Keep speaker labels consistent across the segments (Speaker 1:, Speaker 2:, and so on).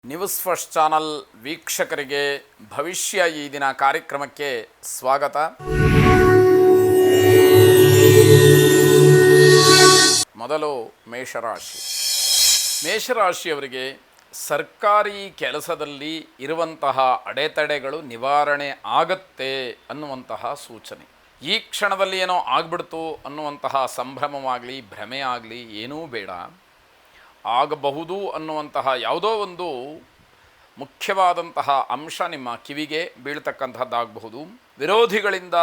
Speaker 1: News first channel ವೀಕ್ಷಕರಿಗೆ ಭವಿಷ್ಯ ಈ ದಿನ ಕಾರ್ಯಕ್ರಮಕ್ಕೆ ಸ್ವಾಗತ. ಮೊದಲು ಮೇಷರಾಶಿ. ಮೇಷರಾಶಿಯವರಿಗೆ ಸರ್ಕಾರಿ ಕೆಲಸದಲ್ಲಿ ಇರುವಂತಹ ಅಡೆತಡೆಗಳು ನಿವಾರಣೆ ಆಗತ್ತೆ ಅನ್ನುವಂತಹ ಸೂಚನೆ. ಈ ಕ್ಷಣದಲ್ಲಿ ಏನೋ ಆಗ್ಬಿಡ್ತು ಅನ್ನುವಂತಹ ಸಂಭ್ರಮವಾಗಲಿ ಭ್ರಮೆ ಆಗಲಿ ಏನೂ ಬೇಡ. ಆಗಬಹುದು ಅನ್ನುವಂತಹ ಯಾವುದೋ ಒಂದು ಮುಖ್ಯವಾದಂತಹ ಅಂಶ ನಿಮ್ಮ ಕಿವಿಗೆ ಬೀಳ್ತಕ್ಕಂಥದ್ದಾಗಬಹುದು. ವಿರೋಧಿಗಳಿಂದ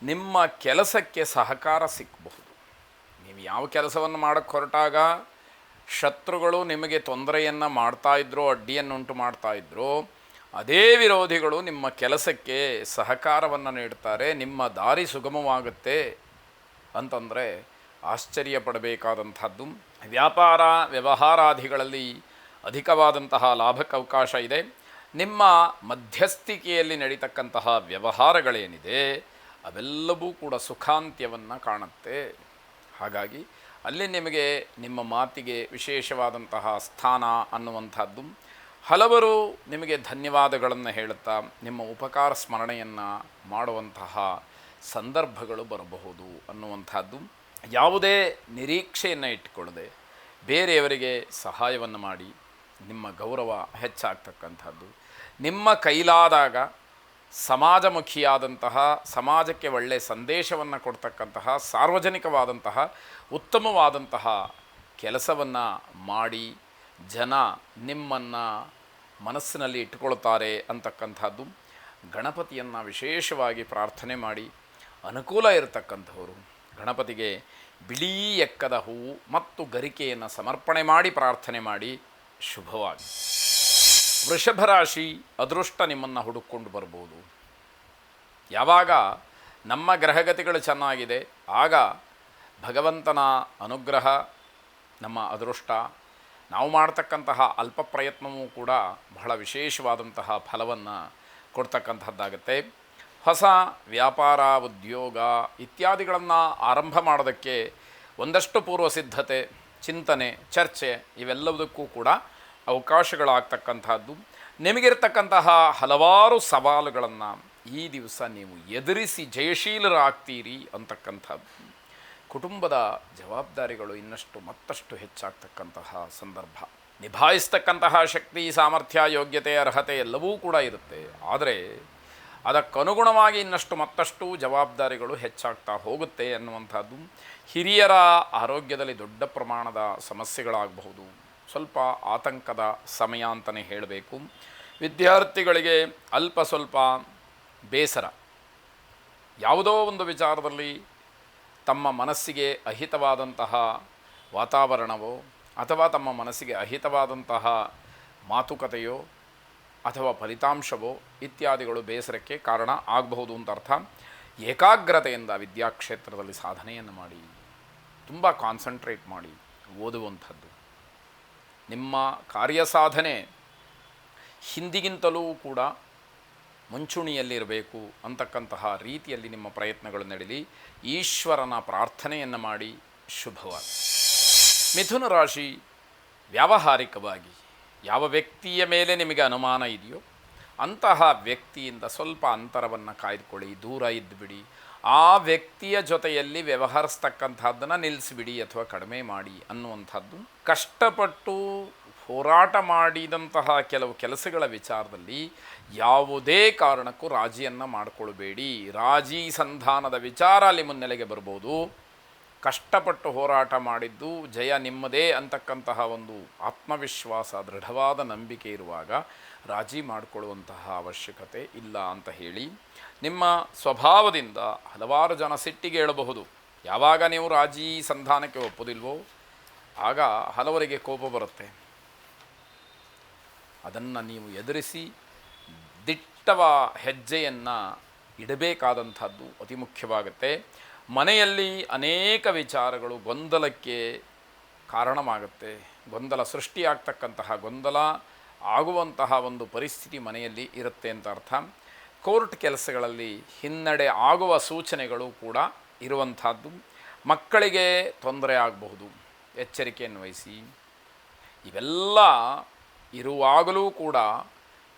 Speaker 1: ನಿಮ್ಮ ಕೆಲಸಕ್ಕೆ ಸಹಕಾರ ಸಿಕ್ಕಬಹುದು. ನೀವು ಯಾವ ಕೆಲಸವನ್ನು ಮಾಡೋಕ್ಕೆ ಹೊರಟಾಗ ಶತ್ರುಗಳು ನಿಮಗೆ ತೊಂದರೆಯನ್ನು ಮಾಡ್ತಾಯಿದ್ರೋ, ಅಡ್ಡಿಯನ್ನುಂಟು ಮಾಡ್ತಾಯಿದ್ರೋ, ಅದೇ ವಿರೋಧಿಗಳು ನಿಮ್ಮ ಕೆಲಸಕ್ಕೆ ಸಹಕಾರವನ್ನು ನೀಡ್ತಾರೆ. ನಿಮ್ಮ ದಾರಿ ಸುಗಮವಾಗುತ್ತೆ ಅಂತಂದರೆ ಆಶ್ಚರ್ಯ ಪಡಬೇಕಾದಂಥದ್ದು. ವ್ಯಾಪಾರ ವ್ಯವಹಾರಾದಿಗಳಲ್ಲಿ ಅಧಿಕವಾದಂತಹ ಲಾಭಕ್ಕೆ ಅವಕಾಶ ಇದೆ. ನಿಮ್ಮ ಮಧ್ಯಸ್ಥಿಕೆಯಲ್ಲಿ ನಡೀತಕ್ಕಂತಹ ವ್ಯವಹಾರಗಳೇನಿದೆ ಅವೆಲ್ಲವೂ ಕೂಡ ಸುಖಾಂತ್ಯವನ್ನು ಕಾಣುತ್ತೆ. ಹಾಗಾಗಿ ಅಲ್ಲಿ ನಿಮಗೆ ನಿಮ್ಮ ಮಾತಿಗೆ ವಿಶೇಷವಾದಂತಹ ಸ್ಥಾನ ಅನ್ನುವಂಥದ್ದು. ಹಲವರು ನಿಮಗೆ ಧನ್ಯವಾದಗಳನ್ನು ಹೇಳುತ್ತಾ ನಿಮ್ಮ ಉಪಕಾರ ಸ್ಮರಣೆಯನ್ನು ಮಾಡುವಂತಹ ಸಂದರ್ಭಗಳು ಬರಬಹುದು ಅನ್ನುವಂಥದ್ದು. ಯಾವುದೇ ನಿರೀಕ್ಷೆಯನ್ನು ಇಟ್ಟುಕೊಳ್ಳದೆ ಬೇರೆಯವರಿಗೆ ಸಹಾಯವನ್ನು ಮಾಡಿ ನಿಮ್ಮ ಗೌರವ ಹೆಚ್ಚಾಗ್ತಕ್ಕಂಥದ್ದು. ನಿಮ್ಮ ಕೈಲಾದಾಗ ಸಮಾಜಮುಖಿಯಾದಂತಹ, ಸಮಾಜಕ್ಕೆ ಒಳ್ಳೆಯ ಸಂದೇಶವನ್ನು ಕೊಡ್ತಕ್ಕಂತಹ, ಸಾರ್ವಜನಿಕವಾದಂತಹ ಉತ್ತಮವಾದಂತಹ ಕೆಲಸವನ್ನು ಮಾಡಿ ಜನ ನಿಮ್ಮನ್ನು ಮನಸ್ಸಿನಲ್ಲಿ ಇಟ್ಟುಕೊಳ್ತಾರೆ ಅಂತಕ್ಕಂಥದ್ದು. ಗಣಪತಿಯನ್ನು ವಿಶೇಷವಾಗಿ ಪ್ರಾರ್ಥನೆ ಮಾಡಿ ಅನುಕೂಲ ಇರತಕ್ಕಂಥವರು ಗಣಪತಿಗೆ ಬಿಳಿ ಎಕ್ಕದ ಹೂವು ಮತ್ತು ಗರಿಕೆಯನ್ನು ಸಮರ್ಪಣೆ ಮಾಡಿ ಪ್ರಾರ್ಥನೆ ಮಾಡಿ ಶುಭವಾಗಿ. ವೃಷಭ ರಾಶಿ. ಅದೃಷ್ಟ ನಿಮ್ಮನ್ನು ಹುಡುಕೊಂಡು ಬರ್ಬೋದು. ಯಾವಾಗ ನಮ್ಮ ಗ್ರಹಗತಿಗಳು ಚೆನ್ನಾಗಿದೆ ಆಗ ಭಗವಂತನ ಅನುಗ್ರಹ ನಮ್ಮ ಅದೃಷ್ಟ. ನಾವು ಮಾಡ್ತಕ್ಕಂತಹ ಅಲ್ಪ ಪ್ರಯತ್ನವೂ ಕೂಡ ಬಹಳ ವಿಶೇಷವಾದಂತಹ ಫಲವನ್ನು ಕೊಡ್ತಕ್ಕಂಥದ್ದಾಗತ್ತೆ. ಹೊಸ ವ್ಯಾಪಾರ ಉದ್ಯೋಗ ಇತ್ಯಾದಿಗಳನ್ನು ಆರಂಭ ಮಾಡೋದಕ್ಕೆ ಒಂದಷ್ಟು ಪೂರ್ವ ಸಿದ್ಧತೆ, ಚಿಂತನೆ, ಚರ್ಚೆ ಇವೆಲ್ಲದಕ್ಕೂ ಕೂಡ ಅವಕಾಶಗಳಾಗ್ತಕ್ಕಂಥದ್ದು. ನಿಮಗಿರ್ತಕ್ಕಂತಹ ಹಲವಾರು ಸವಾಲುಗಳನ್ನು ಈ ದಿವಸ ನೀವು ಎದುರಿಸಿ ಜಯಶೀಲರಾಗ್ತೀರಿ ಅಂತಕ್ಕಂಥದ್ದು. ಕುಟುಂಬದ ಜವಾಬ್ದಾರಿಗಳು ಮತ್ತಷ್ಟು ಹೆಚ್ಚಾಗ್ತಕ್ಕಂತಹ ಸಂದರ್ಭ. ನಿಭಾಯಿಸ್ತಕ್ಕಂತಹ ಶಕ್ತಿ, ಸಾಮರ್ಥ್ಯ, ಯೋಗ್ಯತೆ, ಅರ್ಹತೆ ಎಲ್ಲವೂ ಕೂಡ ಇರುತ್ತೆ. ಆದರೆ ಅದಕ್ಕನುಗುಣವಾಗಿ ಮತ್ತಷ್ಟು ಜವಾಬ್ದಾರಿಗಳು ಹೆಚ್ಚಾಗ್ತಾ ಹೋಗುತ್ತೆ ಅನ್ನುವಂಥದ್ದು. ಹಿರಿಯರ ಆರೋಗ್ಯದಲ್ಲಿ ದೊಡ್ಡ ಪ್ರಮಾಣದ ಸಮಸ್ಯೆಗಳಾಗಬಹುದು. ಸ್ವಲ್ಪ ಆತಂಕದ ಸಮಯ ಅಂತಲೇ ಹೇಳಬೇಕು. ವಿದ್ಯಾರ್ಥಿಗಳಿಗೆ ಅಲ್ಪ ಸ್ವಲ್ಪ ಬೇಸರ. ಯಾವುದೋ ಒಂದು ವಿಚಾರದಲ್ಲಿ ತಮ್ಮ ಮನಸ್ಸಿಗೆ ಅಹಿತವಾದಂತಹ ವಾತಾವರಣವೋ ಅಥವಾ ತಮ್ಮ ಮನಸ್ಸಿಗೆ ಅಹಿತವಾದಂತಹ ಮಾತುಕತೆಯೋ ಅಥವಾ ಫಲಿತಾಂಶವೋ ಇತ್ಯಾದಿಗಳು ಬೇಸರಕ್ಕೆ ಕಾರಣ ಆಗಬಹುದು ಅಂತ ಅರ್ಥ. ಏಕಾಗ್ರತೆಯಿಂದ ವಿದ್ಯಾಕ್ಷೇತ್ರದಲ್ಲಿ ಸಾಧನೆಯನ್ನು ಮಾಡಿ, ತುಂಬ ಕಾನ್ಸಂಟ್ರೇಟ್ ಮಾಡಿ ಓದುವಂಥದ್ದು. ನಿಮ್ಮ ಕಾರ್ಯಸಾಧನೆ ಹಿಂದಿಗಿಂತಲೂ ಕೂಡ ಮುಂಚೂಣಿಯಲ್ಲಿರಬೇಕು ಅಂತಕ್ಕಂತಹ ರೀತಿಯಲ್ಲಿ ನಿಮ್ಮ ಪ್ರಯತ್ನಗಳು ನಡೀಲಿ. ಈಶ್ವರನ ಪ್ರಾರ್ಥನೆಯನ್ನು ಮಾಡಿ ಶುಭವಾಗಿ. ಮಿಥುನ ರಾಶಿ. ವ್ಯಾವಹಾರಿಕವಾಗಿ ಯಾವ ವ್ಯಕ್ತಿಯ ಮೇಲೆ ನಿಮಗೆ ಅನುಮಾನ ಇದೆಯೋ ಅಂತಹ ವ್ಯಕ್ತಿಯಿಂದ ಸ್ವಲ್ಪ ಅಂತರವನ್ನು ಕಾಯ್ದುಕೊಳ್ಳಿ, ದೂರ ಇದ್ದುಬಿಡಿ. ಆ ವ್ಯಕ್ತಿಯ ಜೊತೆಯಲ್ಲಿ ವ್ಯವಹರಿಸ್ತಕ್ಕಂಥದ್ದನ್ನು ನಿಲ್ಲಿಸಿಬಿಡಿ ಅಥವಾ ಕಡಿಮೆ ಮಾಡಿ ಅನ್ನುವಂಥದ್ದು. ಕಷ್ಟಪಟ್ಟು ಹೋರಾಟ ಮಾಡಿದಂತಹ ಕೆಲವು ಕೆಲಸಗಳ ವಿಚಾರದಲ್ಲಿ ಯಾವುದೇ ಕಾರಣಕ್ಕೂ ರಾಜಿಯನ್ನು ಮಾಡಿಕೊಳ್ಬೇಡಿ. ರಾಜಿ ಸಂಧಾನದ ವಿಚಾರ ಅಲ್ಲಿ ಮುನ್ನೆಲೆಗೆ ಬರ್ಬೋದು. ಕಷ್ಟಪಟ್ಟು ಹೋರಾಟ ಮಾಡಿದ್ದು ಜಯ ನಿಮ್ಮದೇ ಅಂತಕ್ಕಂತಹ ಒಂದು ಆತ್ಮವಿಶ್ವಾಸ, ದೃಢವಾದ ನಂಬಿಕೆ ಇರುವಾಗ ರಾಜಿ ಮಾಡಿಕೊಳ್ಳುವಂತಹ ಅವಶ್ಯಕತೆ ಇಲ್ಲ ಅಂತ ಹೇಳಿ. ನಿಮ್ಮ ಸ್ವಭಾವದಿಂದ ಹಲವಾರು ಜನ ಸಿಟ್ಟಿಗೆ ಏಳಬಹುದು. ಯಾವಾಗ ನೀವು ರಾಜಿ ಸಂಧಾನಕ್ಕೆ ಒಪ್ಪೋದಿಲ್ವೋ ಆಗ ಹಲವರಿಗೆ ಕೋಪ ಬರುತ್ತೆ. ಅದನ್ನು ನೀವು ಎದುರಿಸಿ ದಿಟ್ಟವ ಹೆಜ್ಜೆಯನ್ನು ಇಡಬೇಕಾದಂಥದ್ದು ಅತಿ ಮುಖ್ಯವಾಗುತ್ತೆ. ಮನೆಯಲ್ಲಿ ಅನೇಕ ವಿಚಾರಗಳು ಗೊಂದಲಕ್ಕೆ ಕಾರಣವಾಗುತ್ತೆ. ಗೊಂದಲ ಸೃಷ್ಟಿಯಾಗ್ತಕ್ಕಂತಹ, ಗೊಂದಲ ಆಗುವಂತಹ ಒಂದು ಪರಿಸ್ಥಿತಿ ಮನೆಯಲ್ಲಿ ಇರುತ್ತೆ ಅಂತ ಅರ್ಥ. ಕೋರ್ಟ್ ಕೆಲಸಗಳಲ್ಲಿ ಹಿನ್ನಡೆ ಆಗುವ ಸೂಚನೆಗಳು ಕೂಡ ಇರುವಂಥದ್ದು. ಮಕ್ಕಳಿಗೆ ತೊಂದರೆ ಆಗಬಹುದು, ಎಚ್ಚರಿಕೆಯನ್ನು ವಹಿಸಿ. ಇವೆಲ್ಲ ಇರುವಾಗಲೂ ಕೂಡ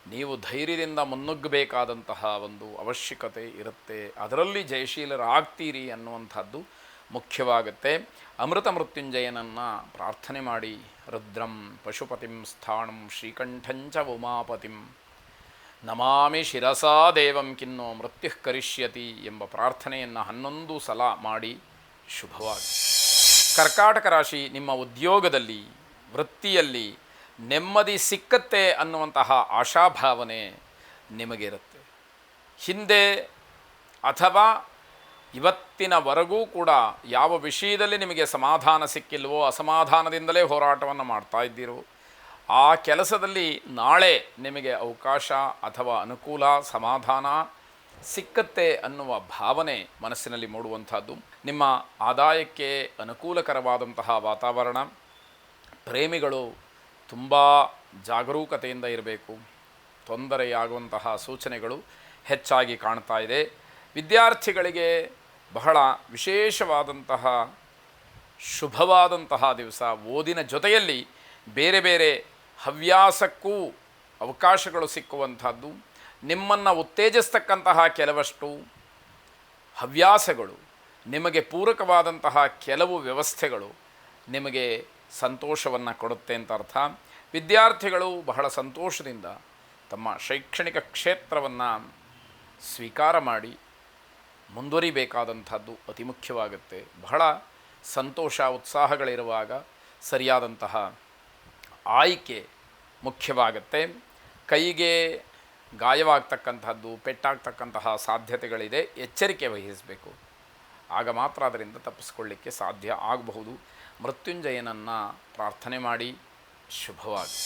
Speaker 1: ನೀವು ಧೈರ್ಯದಿಂದ ಮುನ್ನುಗ್ಗಬೇಕಾದಂತಹ ಒಂದು ಅವಶ್ಯಕತೆ ಇರುತ್ತೆ. ಅದರಲ್ಲಿ ಜಯಶೀಲರಾಗ್ತೀರಿ ಅನ್ನುವಂಥದ್ದು ಮುಖ್ಯವಾಗುತ್ತೆ. ಅಮೃತ ಮೃತ್ಯುಂಜಯನನ್ನು ಪ್ರಾರ್ಥನೆ ಮಾಡಿ, ರುದ್ರಂ ಪಶುಪತಿಂ ಸ್ಥಾಣಂ ಶ್ರೀಕಂಠಂಚ ಉಮಾಪತಿಂ ನಮಾಮಿ ಶಿರಸಾ ದೇವಂ ಕಿನ್ನೋ ಮೃತ್ಯುಃ ಕರಿಷ್ಯತಿ ಎಂಬ ಪ್ರಾರ್ಥನೆಯನ್ನು 11 ಸಲ ಮಾಡಿ ಶುಭವಾಗಿ. ಕರ್ಕಾಟಕ ರಾಶಿ, ನಿಮ್ಮ ಉದ್ಯೋಗದಲ್ಲಿ ವೃತ್ತಿಯಲ್ಲಿ ನೆಮ್ಮದಿ ಸಿಕ್ಕತ್ತೆ ಅನ್ನುವಂತಹ ಆಶಾಭಾವನೆ ನಿಮಗಿರುತ್ತೆ. ಹಿಂದೆ ಅಥವಾ ಇವತ್ತಿನವರೆಗೂ ಕೂಡ ಯಾವ ವಿಷಯದಲ್ಲಿ ನಿಮಗೆ ಸಮಾಧಾನ ಸಿಕ್ಕಿಲ್ವೋ, ಅಸಮಾಧಾನದಿಂದಲೇ ಹೋರಾಟವನ್ನು ಮಾಡ್ತಾ ಇದ್ದೀರೋ, ಆ ಕೆಲಸದಲ್ಲಿ ನಾಳೆ ನಿಮಗೆ ಅವಕಾಶ ಅಥವಾ ಅನುಕೂಲ, ಸಮಾಧಾನ ಸಿಕ್ಕತ್ತೆ ಅನ್ನುವ ಭಾವನೆ ಮನಸ್ಸಿನಲ್ಲಿ ಮೂಡುವಂಥದ್ದು. ನಿಮ್ಮ ಆದಾಯಕ್ಕೆ ಅನುಕೂಲಕರವಾದಂತಹ ವಾತಾವರಣ. ಪ್ರೇಮಿಗಳು ತುಂಬ ಜಾಗರೂಕತೆಯಿಂದ ಇರಬೇಕು. ತೊಂದರೆಯಾಗುವಂತಹ ಸೂಚನೆಗಳು ಹೆಚ್ಚಾಗಿ ಕಾಣ್ತಾ ಇದೆ. ವಿದ್ಯಾರ್ಥಿಗಳಿಗೆ ಬಹಳ ವಿಶೇಷವಾದಂತಹ ಶುಭವಾದಂತಹ ದಿವಸ. ಓದಿನ ಜೊತೆಯಲ್ಲಿ ಬೇರೆ ಬೇರೆ ಹವ್ಯಾಸಕ್ಕೂ ಅವಕಾಶಗಳು ಸಿಕ್ಕುವಂಥದ್ದು. ನಿಮ್ಮನ್ನು ಉತ್ತೇಜಿಸ್ತಕ್ಕಂತಹ ಕೆಲವಷ್ಟು ಹವ್ಯಾಸಗಳು, ನಿಮಗೆ ಪೂರಕವಾದಂತಹ ಕೆಲವು ವ್ಯವಸ್ಥೆಗಳು ನಿಮಗೆ ಸಂತೋಷವನ್ನು ಕೊಡುತ್ತೆ ಅಂತ ಅರ್ಥ. ವಿದ್ಯಾರ್ಥಿಗಳು ಬಹಳ ಸಂತೋಷದಿಂದ ತಮ್ಮ ಶೈಕ್ಷಣಿಕ ಕ್ಷೇತ್ರವನ್ನು ಸ್ವೀಕಾರ ಮಾಡಿ ಮುಂದುವರಿಬೇಕಾದಂಥದ್ದು ಅತಿ ಮುಖ್ಯವಾಗುತ್ತೆ. ಬಹಳ ಸಂತೋಷ, ಉತ್ಸಾಹಗಳಿರುವಾಗ ಸರಿಯಾದಂತಹ ಆಯ್ಕೆ ಮುಖ್ಯವಾಗುತ್ತೆ. ಕೈಗೆ ಗಾಯವಾಗ್ತಕ್ಕಂಥದ್ದು, ಪೆಟ್ಟಾಗ್ತಕ್ಕಂತಹ ಸಾಧ್ಯತೆಗಳಿದೆ. ಎಚ್ಚರಿಕೆ ವಹಿಸಬೇಕು. ಆಗ ಮಾತ್ರ ಅದರಿಂದ ತಪ್ಪಿಸ್ಕೊಳ್ಳಿಕ್ಕೆ ಸಾಧ್ಯ ಆಗಬಹುದು. ಮೃತ್ಯುಂಜಯನನ್ನು ಪ್ರಾರ್ಥನೆ ಮಾಡಿ ಶುಭವಾಗಿ.